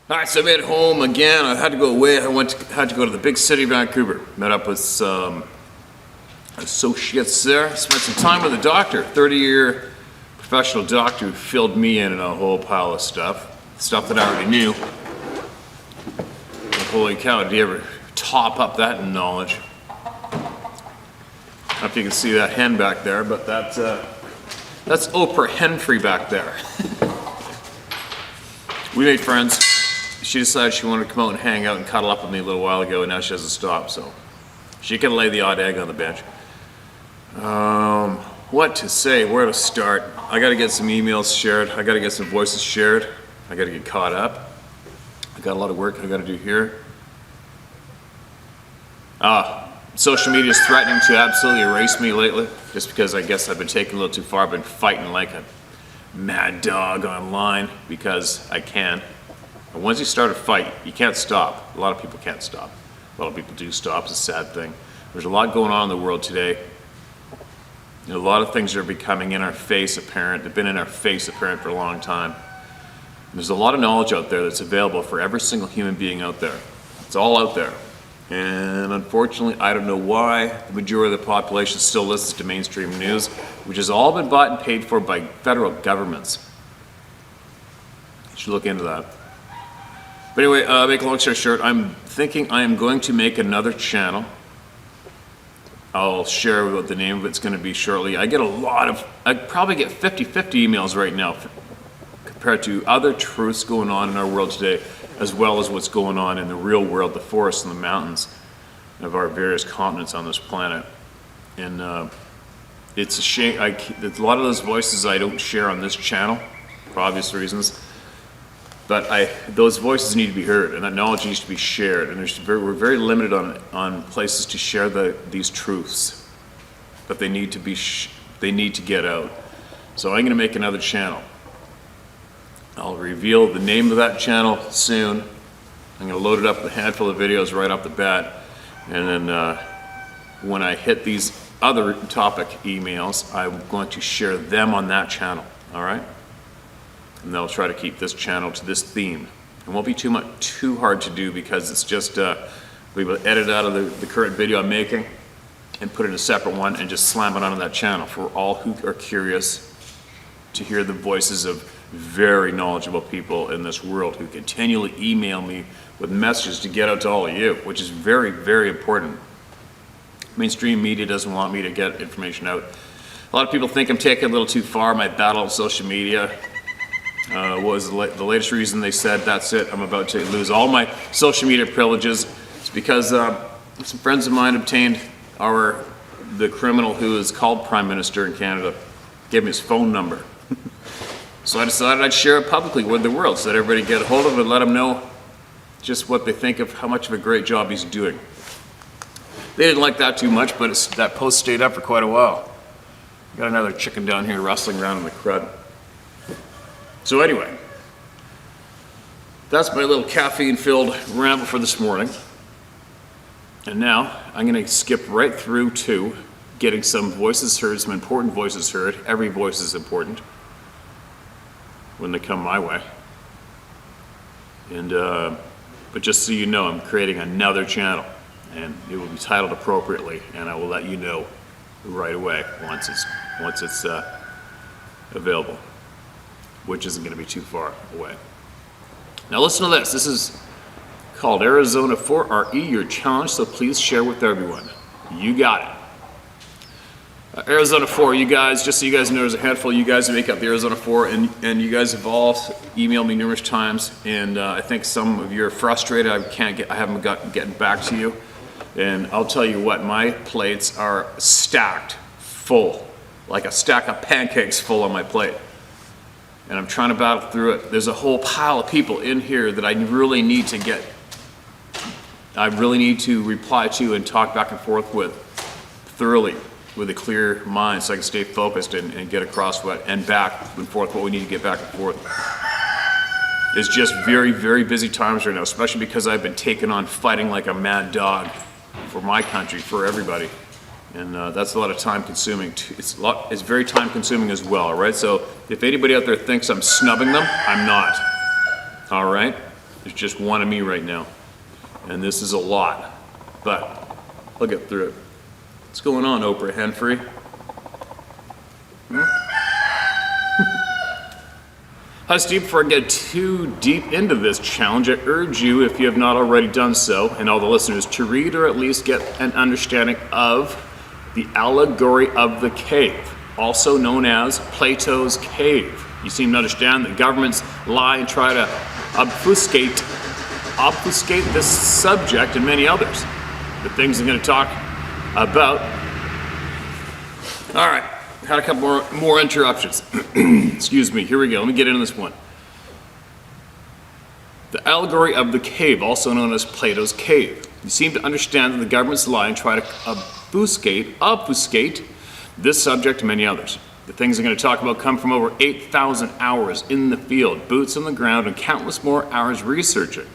All right, so I made it home again. I had to go away. Had to go to the big city of Vancouver. Met up with some associates there. Spent some time with a doctor, 30-year professional doctor who filled me in on a whole pile of stuff that I already knew. And holy cow, did you ever top up that in knowledge? I don't know if you can see that hen back there, but that's Oprah Henfrey back there. We made friends. She decided she wanted to come out and hang out and cuddle up with me a little while ago, and now she doesn't stop, so she can lay the odd egg on the bench. What to say, where to start? I gotta get some emails shared, I gotta get some voices shared, I gotta get caught up. I got a lot of work I gotta do here. Social media is threatening to absolutely erase me lately, just because I guess I've been taking a little too far. I've been fighting like a mad dog online because I can. And once you start a fight, you can't stop. A lot of people can't stop. A lot of people do stop. It's a sad thing. There's a lot going on in the world today. A lot of things are becoming in our face apparent. They've been in our face apparent for a long time. And there's a lot of knowledge out there that's available for every single human being out there. It's all out there. And unfortunately, I don't know why the majority of the population still listens to mainstream news, which has all been bought and paid for by federal governments. You should look into that. But anyway, make a long story short, I'm thinking I am going to make another channel. I'll share what the name of it's going to be shortly. I probably get 50-50 emails right now compared to other truths going on in our world today, as well as what's going on in the real world, the forests and the mountains of our various continents on this planet. And it's a shame, a lot of those voices I don't share on this channel, for obvious reasons. But those voices need to be heard, and that knowledge needs to be shared. And we're very limited on places to share these truths, but they need to get out. So I'm going to make another channel. I'll reveal the name of that channel soon. I'm going to load it up with a handful of videos right off the bat, and then when I hit these other topic emails, I'm going to share them on that channel. All right. And they'll try to keep this channel to this theme. It won't be too hard to do because it's just we will edit out of the current video I'm making and put in a separate one and just slam it onto that channel for all who are curious to hear the voices of very knowledgeable people in this world who continually email me with messages to get out to all of you, which is very, very important. Mainstream media doesn't want me to get information out. A lot of people think I'm taking a little too far. My battle on social media was the latest reason they said, that's it, I'm about to lose all my social media privileges. It's because some friends of mine obtained the criminal who is called Prime Minister in Canada, gave me his phone number. So I decided I'd share it publicly with the world so that everybody get a hold of it and let him know just what they think of how much of a great job he's doing. They didn't like that too much, but that post stayed up for quite a while. Got another chicken down here rustling around in the crud. So anyway, that's my little caffeine-filled ramble for this morning. And now I'm going to skip right through to getting some voices heard, some important voices heard. Every voice is important when they come my way. And but just so you know, I'm creating another channel, and it will be titled appropriately, and I will let you know right away once it's available, which isn't going to be too far away. Now listen to this. This is called Arizona 4RE, your challenge, so please share with everyone. You got it. Arizona 4, you guys, just so you guys know, there's a handful of you guys who make up the Arizona 4, and you guys have all emailed me numerous times, and I think some of you are frustrated. I haven't getting back to you, and I'll tell you what, my plates are stacked full, like a stack of pancakes full on my plate. And I'm trying to battle through it. There's a whole pile of people in here that I really need to reply to and talk back and forth with thoroughly, with a clear mind, so I can stay focused and get across and back and forth what we need to get back and forth. It's just very, very busy times right now, especially because I've been taking on fighting like a mad dog for my country, for everybody. And that's a lot of time consuming. It's very time consuming as well, all right? So if anybody out there thinks I'm snubbing them, I'm not, all right? There's just one of me right now, and this is a lot, but I'll get through it. What's going on, Oprah Winfrey? Hi Steve, before I get too deep into this challenge, I urge you, if you have not already done so, and all the listeners, to read or at least get an understanding of the allegory of the cave, also known as Plato's cave. You seem to understand that governments lie and try to obfuscate this subject and many others. The things I'm going to talk about. All right. Had a couple more interruptions. Excuse me, here we go. Let me get into this one. The allegory of the cave, also known as Plato's cave. You seem to understand that the government's lie and try to obfuscate this subject and many others. The things I'm going to talk about come from over 8,000 hours in the field, boots on the ground, and countless more hours researching,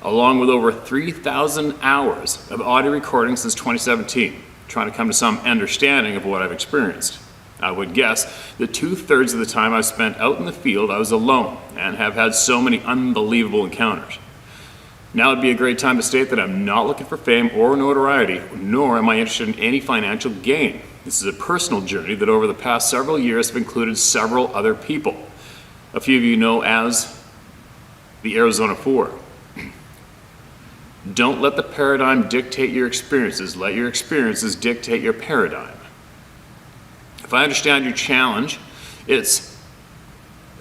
along with over 3,000 hours of audio recordings since 2017, trying to come to some understanding of what I've experienced. I would guess that 2/3 of the time I've spent out in the field, I was alone and have had so many unbelievable encounters. Now would be a great time to state that I'm not looking for fame or notoriety, nor am I interested in any financial gain. This is a personal journey that over the past several years have included several other people. A few of you know as the Arizona 4. Don't let the paradigm dictate your experiences. Let your experiences dictate your paradigm. If I understand your challenge, it's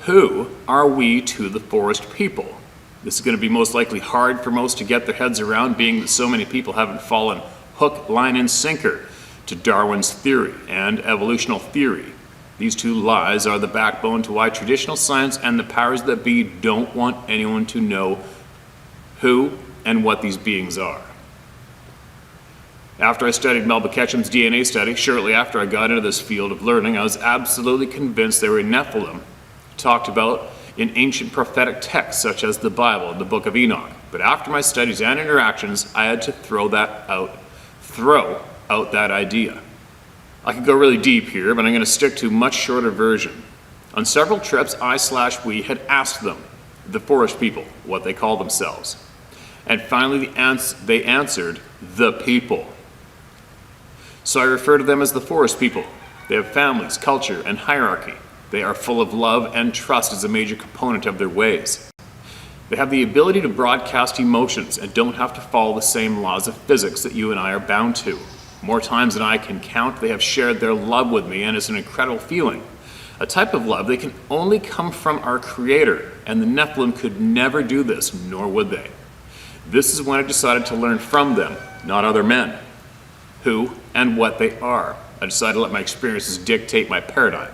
who are we to the forest people? This is going to be most likely hard for most to get their heads around, being that so many people haven't fallen hook, line, and sinker to Darwin's theory and evolutional theory. These two lies are the backbone to why traditional science and the powers that be don't want anyone to know who and what these beings are. After I studied Melba Ketchum's DNA study, shortly after I got into this field of learning, I was absolutely convinced they were Nephilim, talked about in ancient prophetic texts such as the Bible and the Book of Enoch. But after my studies and interactions, I had to throw out that idea. I could go really deep here, but I'm going to stick to a much shorter version. On several trips, we had asked them, the forest people, what they call themselves. And finally, they answered, the people. So I refer to them as the forest people. They have families, culture, and hierarchy. They are full of love, and trust is a major component of their ways. They have the ability to broadcast emotions and don't have to follow the same laws of physics that you and I are bound to. More times than I can count, they have shared their love with me, and it's an incredible feeling. A type of love that can only come from our Creator, and the Nephilim could never do this, nor would they. This is when I decided to learn from them, not other men, who and what they are. I decided to let my experiences dictate my paradigm.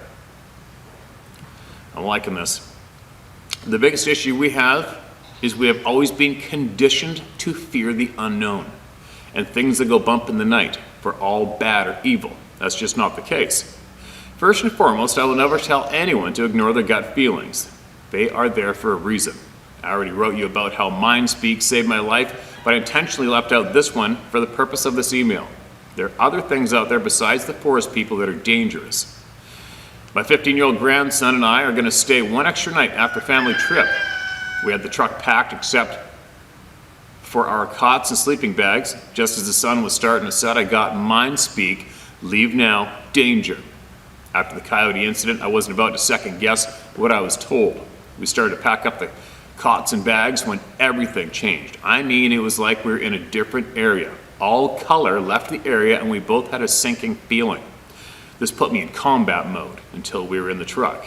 I'm liking this. The biggest issue we have is we have always been conditioned to fear the unknown and things that go bump in the night for all bad or evil. That's just not the case. First and foremost, I will never tell anyone to ignore their gut feelings. They are there for a reason. I already wrote you about how mind speak saved my life, but I intentionally left out this one for the purpose of this email. There are other things out there besides the forest people that are dangerous. My 15-year-old grandson and I are going to stay one extra night after family trip. We had the truck packed except for our cots and sleeping bags. Just as the sun was starting to set, I got mind speak, leave now, danger. After the coyote incident, I wasn't about to second guess what I was told. We started to pack up the cots and bags when everything changed. I mean, it was like we were in a different area. All color left the area and we both had a sinking feeling. This put me in combat mode until we were in the truck.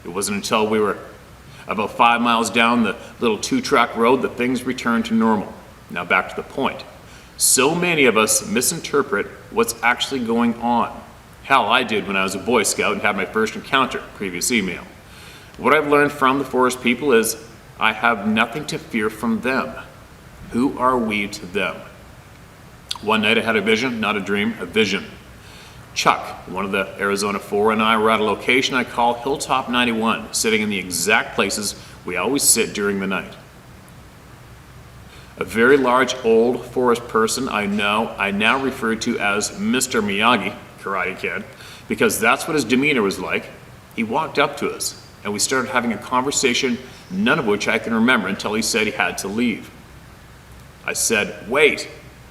It wasn't until we were about 5 miles down the little 2-track road that things returned to normal. Now back to the point. So many of us misinterpret what's actually going on. Hell, I did when I was a Boy Scout and had my first encounter, previous email. What I've learned from the forest people is I have nothing to fear from them. Who are we to them? One night I had a vision, not a dream, a vision. Chuck, one of the Arizona 4, and I were at a location I call Hilltop 91, sitting in the exact places we always sit during the night. A very large old forest person I now refer to as Mr. Miyagi, Karate Kid, because that's what his demeanor was like. He walked up to us and we started having a conversation none of which I can remember until he said he had to leave. I said, wait,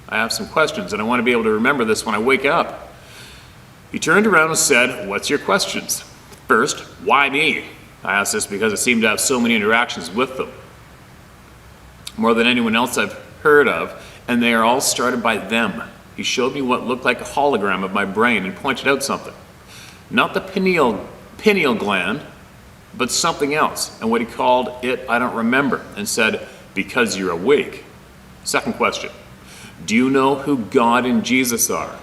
I have some questions and I want to be able to remember this when I wake up. He turned around and said, what's your questions? First, why me? I asked this because I seemed to have so many interactions with them, more than anyone else I've heard of, and they are all started by them. He showed me what looked like a hologram of my brain and pointed out something. Not the pineal gland, but something else, and what he called it I don't remember, and said, because you're awake. Second question, do you know who God and Jesus are?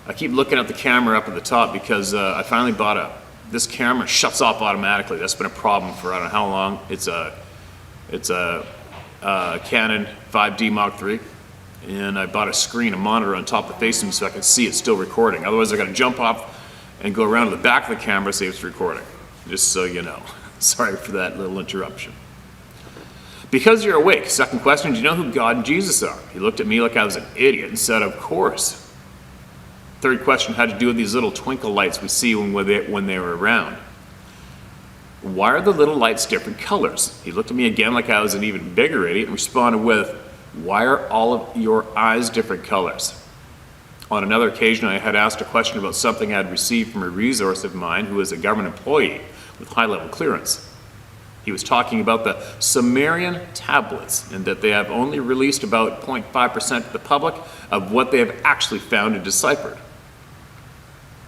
I keep looking at the camera up at the top because I finally bought this camera shuts off automatically. That's been a problem for I don't know how long. It's a Canon 5D Mark III, and I bought a monitor on top of the face of me so I could see it's still recording. Otherwise I gotta jump off and go around to the back of the camera to see if it's recording, just so you know. Sorry for that little interruption. Because you're awake. Second question, do you know who God and Jesus are? He looked at me like I was an idiot and said, of course. Third question had to do with these little twinkle lights we see when they were around. Why are the little lights different colors? He looked at me again like I was an even bigger idiot and responded with, why are all of your eyes different colors? On another occasion, I had asked a question about something I had received from a resource of mine who is a government employee with high-level clearance. He was talking about the Sumerian tablets and that they have only released about 0.5% to the public of what they have actually found and deciphered.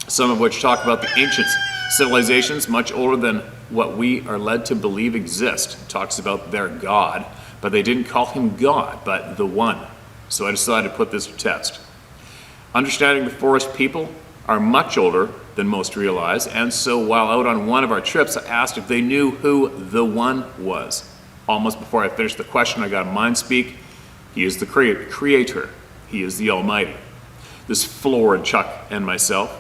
Some of which talk about the ancient civilizations much older than what we are led to believe exist. It talks about their God, but they didn't call him God, but the One. So I decided to put this to test. Understanding the forest people are much older than most realize, and so while out on one of our trips, I asked if they knew who the One was. Almost before I finished the question, I got a mind speak. He is the creator. He is the Almighty. This floored Chuck and myself.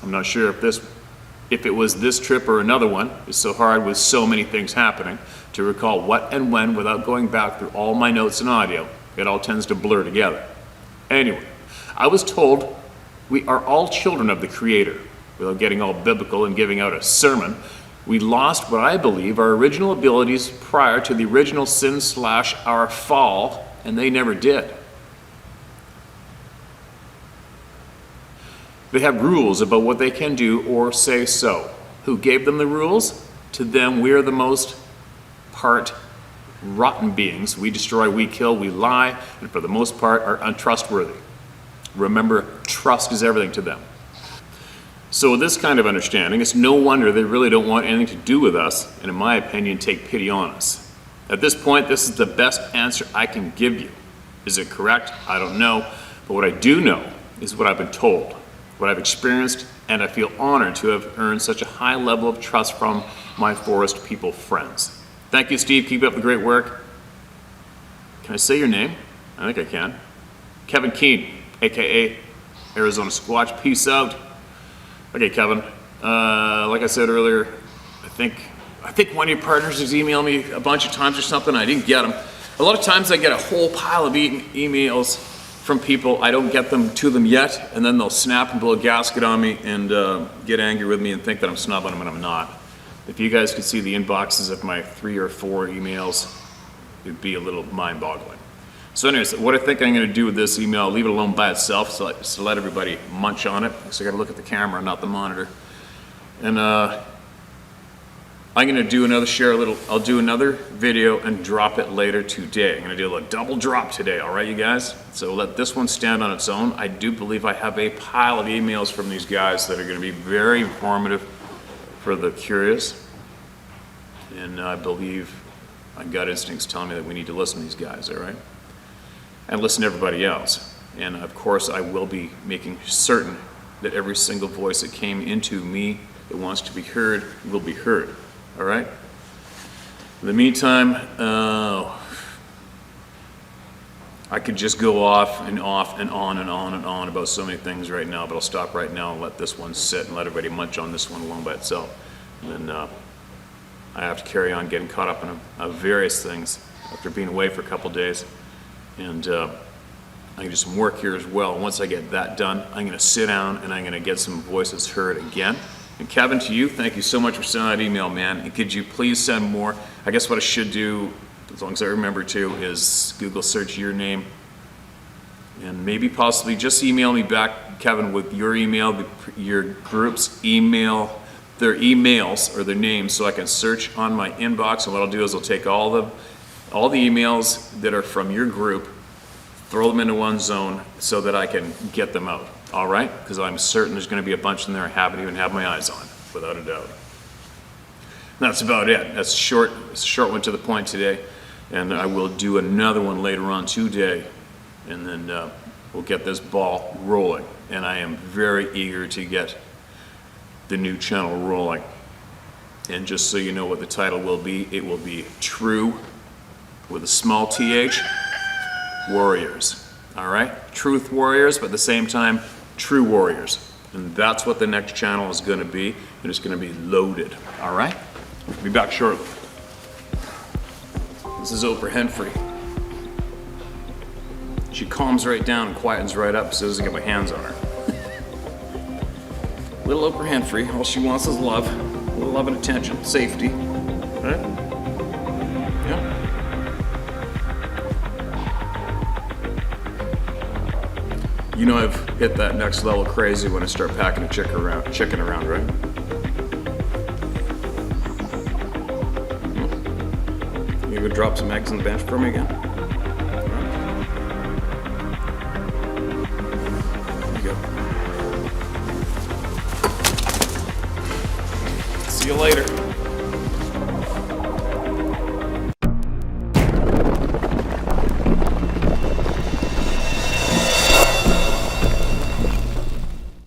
I'm not sure if it was this trip or another one. It's so hard with so many things happening to recall what and when without going back through all my notes and audio. It all tends to blur together. Anyway, I was told we are all children of the Creator. Without getting all biblical and giving out a sermon, we lost what I believe our original abilities prior to the original sin / our fall, and they never did. They have rules about what they can do or say so. Who gave them the rules? To them, we are the most part rotten beings. We destroy, we kill, we lie, and for the most part are untrustworthy. Remember, trust is everything to them. So with this kind of understanding, it's no wonder they really don't want anything to do with us, and in my opinion, take pity on us. At this point, this is the best answer I can give you. Is it correct? I don't know. But what I do know is what I've been told, what I've experienced, and I feel honored to have earned such a high level of trust from my forest people friends. Thank you, Steve. Keep up the great work. Can I say your name? I think I can. Kevin Keene, aka Arizona Squatch. Peace out. Okay, Kevin. Like I said earlier, I think one of your partners has emailed me a bunch of times or something. I didn't get them. A lot of times I get a whole pile of emails from people. I don't get them to them yet, and then they'll snap and blow a gasket on me and get angry with me and think that I'm snubbing them, and I'm not. If you guys could see the inboxes of my 3 or 4 emails, it'd be a little mind-boggling. So anyways, what I think I'm going to do with this email, I'll leave it alone by itself, so to let everybody munch on it. So I got to look at the camera, not the monitor. And I'm going to do I'll do another video and drop it later today. I'm going to do a double drop today, all right, you guys? So let this one stand on its own. I do believe I have a pile of emails from these guys that are going to be very informative for the curious. And I believe my gut instincts tell me that we need to listen to these guys, all right? And listen to everybody else. And of course, I will be making certain that every single voice that came into me that wants to be heard will be heard. All right? In the meantime, I could just go off and on and on and on about so many things right now, but I'll stop right now and let this one sit and let everybody munch on this one alone by itself. And then I have to carry on getting caught up in various things after being away for a couple days. And I can do some work here as well. Once I get that done, I'm going to sit down and I'm going to get some voices heard again And Kevin, to you, thank you so much for sending that email, man. And could you please send more? I guess what I should do, as long as I remember to, is Google search your name. And maybe possibly just email me back, Kevin, with your email, your group's email, their emails or their names, so I can search on my inbox. And what I'll do is I'll take all the emails that are from your group, throw them into one zone so that I can get them out. All right? Because I'm certain there's going to be a bunch in there I haven't even had my eyes on, without a doubt. That's about it. That's a short one to the point today. And I will do another one later on today. And then we'll get this ball rolling. And I am very eager to get the new channel rolling. And just so you know what the title will be, it will be True, with a small TH, Warriors. All right? Truth Warriors, but at the same time, True Warriors. And that's what the next channel is going to be. And it's going to be loaded. All right? Be back shortly. This is Oprah Henfrey. She calms right down and quietens right up as soon as I get my hands on her. Little Oprah Henfrey, all she wants is love. A little love and attention, safety. Right? Yeah. You know I've hit that next level crazy when I start packing a chicken around, right? You gonna drop some eggs on the bench for me again? There you go. See you later.